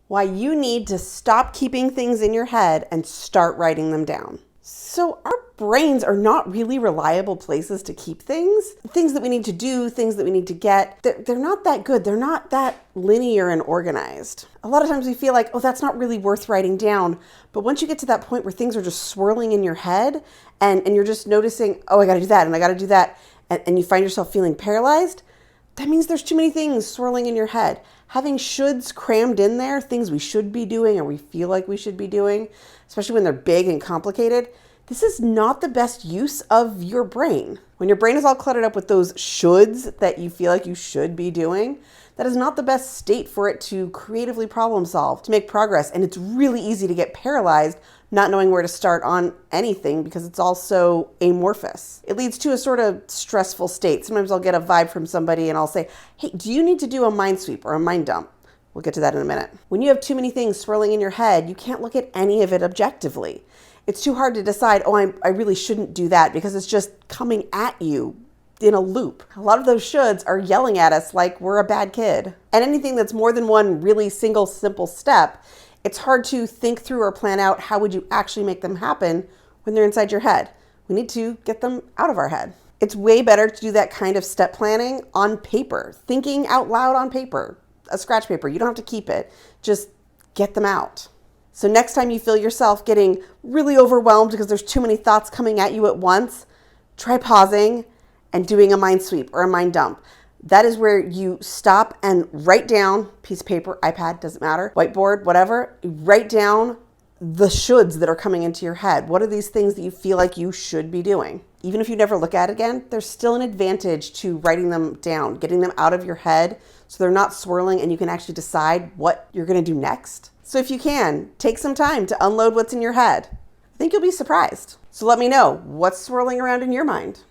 why you need to stop keeping things in your head and start writing them down. So our brains are not really reliable places to keep things. Things that we need to do, things that we need to get, they're not that good. They're not that linear and organized. A lot of times we feel like, oh, that's not really worth writing down. But once you get to that point where things are just swirling in your head and you're just noticing, oh, I got to do that and I got to do that, and you find yourself feeling paralyzed, that means there's too many things swirling in your head. Having shoulds crammed in there, things we should be doing or we feel like we should be doing, especially when they're big and complicated, this is not the best use of your brain. When your brain is all cluttered up with those shoulds that you feel like you should be doing, that is not the best state for it to creatively problem solve, to make progress. And it's really easy to get paralyzed not knowing where to start on anything because it's all so amorphous. It leads to a sort of stressful state. Sometimes I'll get a vibe from somebody and I'll say, hey, do you need to do a mind sweep or a mind dump? We'll get to that in a minute. When you have too many things swirling in your head, you can't look at any of it objectively. It's too hard to decide, oh, I really shouldn't do that because it's just coming at you in a loop. A lot of those shoulds are yelling at us like we're a bad kid. And anything that's more than one really single simple step, it's hard to think through or plan out how would you actually make them happen when they're inside your head. We need to get them out of our head. It's way better to do that kind of step planning on paper, thinking out loud on paper, a scratch paper. You don't have to keep it, just get them out. So next time you feel yourself getting really overwhelmed because there's too many thoughts coming at you at once, try pausing and doing a mind sweep or a mind dump. That is where you stop and write down, piece of paper, iPad, doesn't matter, whiteboard, whatever, write down the shoulds that are coming into your head. What are these things that you feel like you should be doing? Even if you never look at it again, there's still an advantage to writing them down, getting them out of your head so they're not swirling and you can actually decide what you're going to do next. So if you can, take some time to unload what's in your head. I think you'll be surprised. So let me know, what's swirling around in your mind?